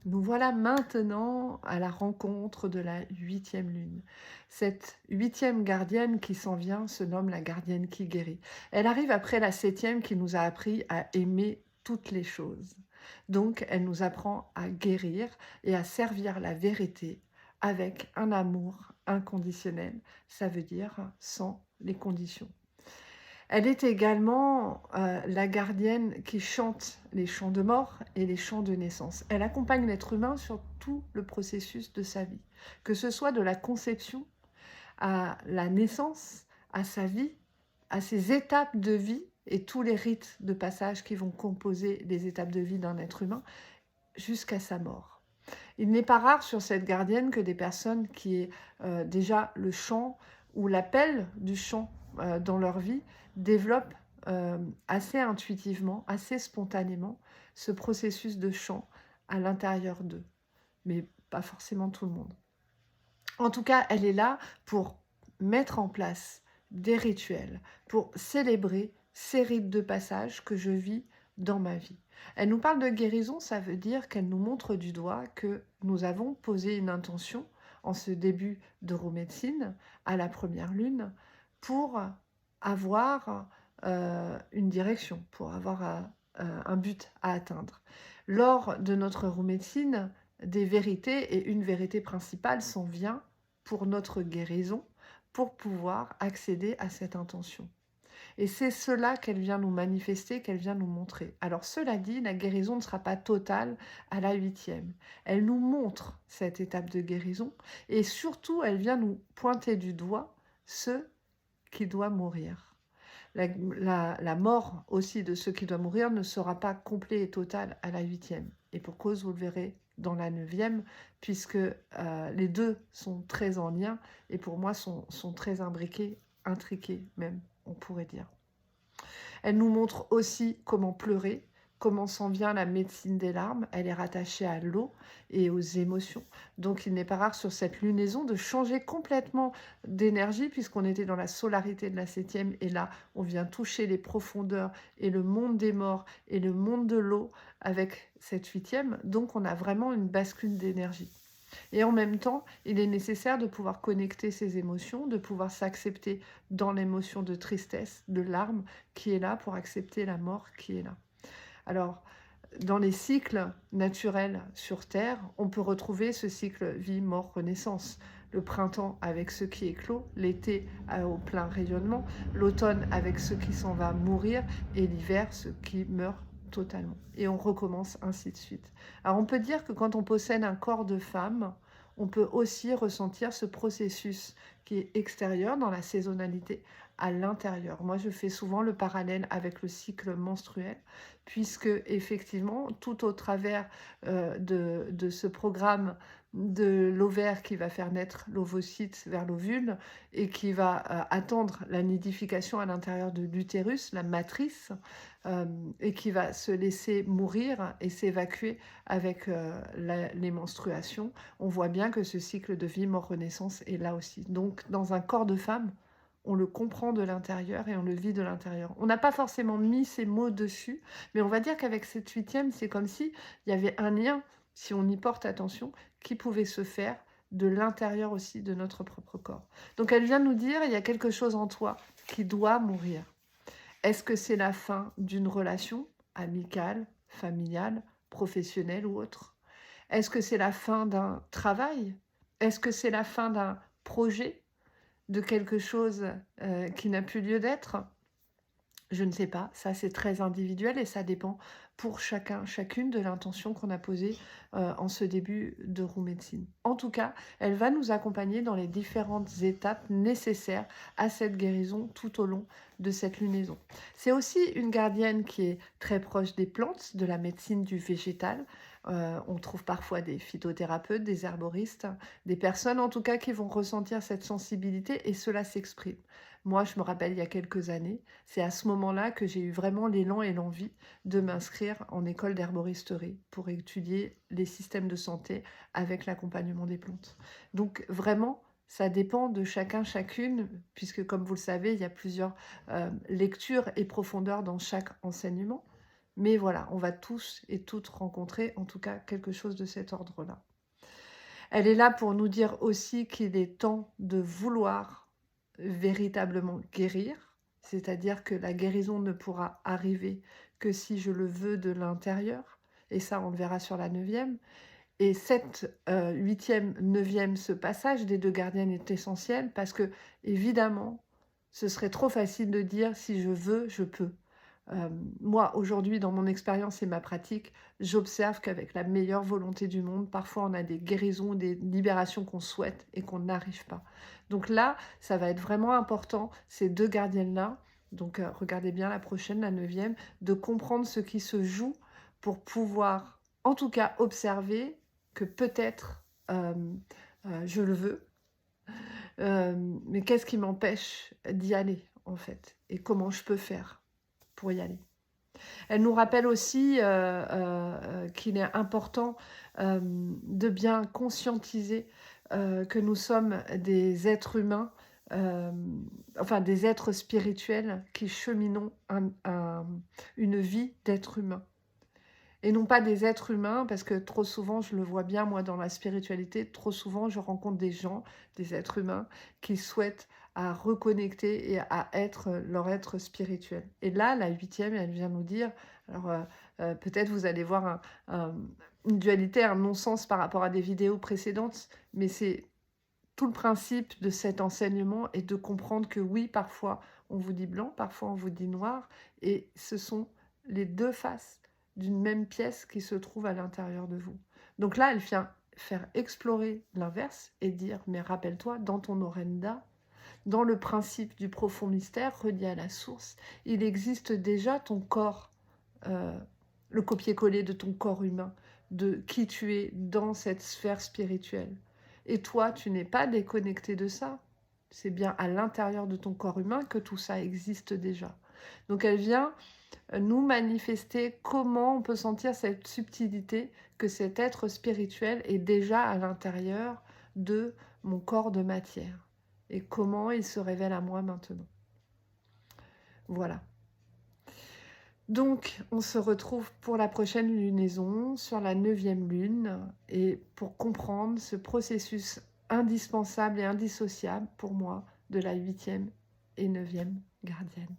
Nous voilà maintenant à la rencontre de la 8e lune. Cette 8e gardienne qui s'en vient se nomme la gardienne qui guérit. Elle arrive après la 7e qui nous a appris à aimer toutes les choses. Donc, elle nous apprend à guérir et à servir la vérité avec un amour inconditionnel. Ça veut dire sans les conditions. Elle est également, la gardienne qui chante les chants de mort et les chants de naissance. Elle accompagne l'être humain sur tout le processus de sa vie, que ce soit de la conception à la naissance, à sa vie, à ses étapes de vie et tous les rites de passage qui vont composer les étapes de vie d'un être humain, jusqu'à sa mort. Il n'est pas rare sur cette gardienne que des personnes qui aient déjà le chant ou l'appel du chant dans leur vie développent assez intuitivement, assez spontanément ce processus de chant à l'intérieur d'eux, mais pas forcément tout le monde. En tout cas, elle est là pour mettre en place des rituels, pour célébrer ces rites de passage que je vis dans ma vie. Elle nous parle de guérison, ça veut dire qu'elle nous montre du doigt que nous avons posé une intention en ce début d'euromédecine, à la première lune, pour avoir une direction, pour avoir un but à atteindre. Lors de notre euromédecine, des vérités, et une vérité principale s'en vient pour notre guérison, pour pouvoir accéder à cette intention. Et c'est cela qu'elle vient nous manifester, qu'elle vient nous montrer. Alors cela dit, la guérison ne sera pas totale à la 8e. Elle nous montre cette étape de guérison et surtout, elle vient nous pointer du doigt ce qui doit mourir. La mort aussi de ceux qui doivent mourir ne sera pas complet et total à la 8e. Et pour cause, vous le verrez dans la 9e, puisque les deux sont très en lien et pour moi sont très imbriqués, intriqués même, on pourrait dire. Elle nous montre aussi comment pleurer, comment s'en vient la médecine des larmes. Elle est rattachée à l'eau et aux émotions. Donc il n'est pas rare sur cette lunaison de changer complètement d'énergie puisqu'on était dans la solarité de la 7e et là on vient toucher les profondeurs et le monde des morts et le monde de l'eau avec cette 8e. Donc on a vraiment une bascule d'énergie. Et en même temps, il est nécessaire de pouvoir connecter ses émotions, de pouvoir s'accepter dans l'émotion de tristesse, de larmes, qui est là pour accepter la mort qui est là. Alors, dans les cycles naturels sur Terre, on peut retrouver ce cycle vie, mort, renaissance. Le printemps avec ce qui éclot, l'été au plein rayonnement, l'automne avec ce qui s'en va mourir et l'hiver ce qui meurt totalement. Et on recommence ainsi de suite. Alors on peut dire que quand on possède un corps de femme, on peut aussi ressentir ce processus qui est extérieur dans la saisonnalité à l'intérieur. Moi, je fais souvent le parallèle avec le cycle menstruel, puisque effectivement, tout au travers de ce programme de l'ovaire qui va faire naître l'ovocyte vers l'ovule et qui va attendre la nidification à l'intérieur de l'utérus, la matrice, et qui va se laisser mourir et s'évacuer avec les menstruations, on voit bien que ce cycle de vie, mort, renaissance est là aussi. Donc, dans un corps de femme, on le comprend de l'intérieur et on le vit de l'intérieur. On n'a pas forcément mis ces mots dessus, mais on va dire qu'avec cette 8e, c'est comme si il y avait un lien, si on y porte attention, qui pouvait se faire de l'intérieur aussi de notre propre corps. Donc elle vient nous dire, il y a quelque chose en toi qui doit mourir. Est-ce que c'est la fin d'une relation amicale, familiale, professionnelle ou autre? Est-ce que c'est la fin d'un travail? Est-ce que c'est la fin d'un projet? De quelque chose qui n'a plus lieu d'être? Je ne sais pas, ça c'est très individuel et ça dépend pour chacun, chacune de l'intention qu'on a posée en ce début de roue médecine. En tout cas, elle va nous accompagner dans les différentes étapes nécessaires à cette guérison tout au long de cette lunaison. C'est aussi une gardienne qui est très proche des plantes, de la médecine du végétal. On trouve parfois des phytothérapeutes, des herboristes, des personnes en tout cas qui vont ressentir cette sensibilité et cela s'exprime. Moi, je me rappelle il y a quelques années, c'est à ce moment-là que j'ai eu vraiment l'élan et l'envie de m'inscrire en école d'herboristerie pour étudier les systèmes de santé avec l'accompagnement des plantes. Donc vraiment, ça dépend de chacun, chacune, puisque comme vous le savez, il y a plusieurs lectures et profondeurs dans chaque enseignement. Mais voilà, on va tous et toutes rencontrer, en tout cas, quelque chose de cet ordre-là. Elle est là pour nous dire aussi qu'il est temps de vouloir véritablement guérir, c'est-à-dire que la guérison ne pourra arriver que si je le veux de l'intérieur, et ça on le verra sur la 9e. Et cette 8e, 9e, ce passage des 2 gardiennes est essentiel parce que, évidemment, ce serait trop facile de dire: «Si je veux, je peux». Moi, aujourd'hui, dans mon expérience et ma pratique, j'observe qu'avec la meilleure volonté du monde, parfois on a des guérisons, des libérations qu'on souhaite et qu'on n'arrive pas. Donc là, ça va être vraiment important, ces 2 gardiennes-là, donc regardez bien la prochaine, la 9e, de comprendre ce qui se joue pour pouvoir, en tout cas, observer que peut-être, je le veux, mais qu'est-ce qui m'empêche d'y aller, en fait? Et comment je peux faire pour y aller? Elle nous rappelle aussi, qu'il est important, de bien conscientiser, que nous sommes des êtres humains, enfin des êtres spirituels qui cheminons une vie d'être humain. Et non pas des êtres humains, parce que trop souvent, je le vois bien moi dans la spiritualité, trop souvent je rencontre des gens, des êtres humains, qui souhaitent à reconnecter et à être leur être spirituel. Et là, la 8e, elle vient nous dire, alors peut-être vous allez voir une dualité, un non-sens par rapport à des vidéos précédentes, mais c'est tout le principe de cet enseignement est de comprendre que oui, parfois on vous dit blanc, parfois on vous dit noir, et ce sont les 2 faces d'une même pièce qui se trouve à l'intérieur de vous. Donc là, elle vient faire explorer l'inverse et dire, mais rappelle-toi, dans ton Orenda, dans le principe du profond mystère relié à la source, il existe déjà ton corps, euh, le copier-coller de ton corps humain, de qui tu es dans cette sphère spirituelle. Et toi, tu n'es pas déconnecté de ça. C'est bien à l'intérieur de ton corps humain que tout ça existe déjà. Donc elle vient nous manifester comment on peut sentir cette subtilité que cet être spirituel est déjà à l'intérieur de mon corps de matière et comment il se révèle à moi maintenant. Voilà. Donc, on se retrouve pour la prochaine lunaison sur la 9e lune et pour comprendre ce processus indispensable et indissociable pour moi de la 8e et 9e gardienne.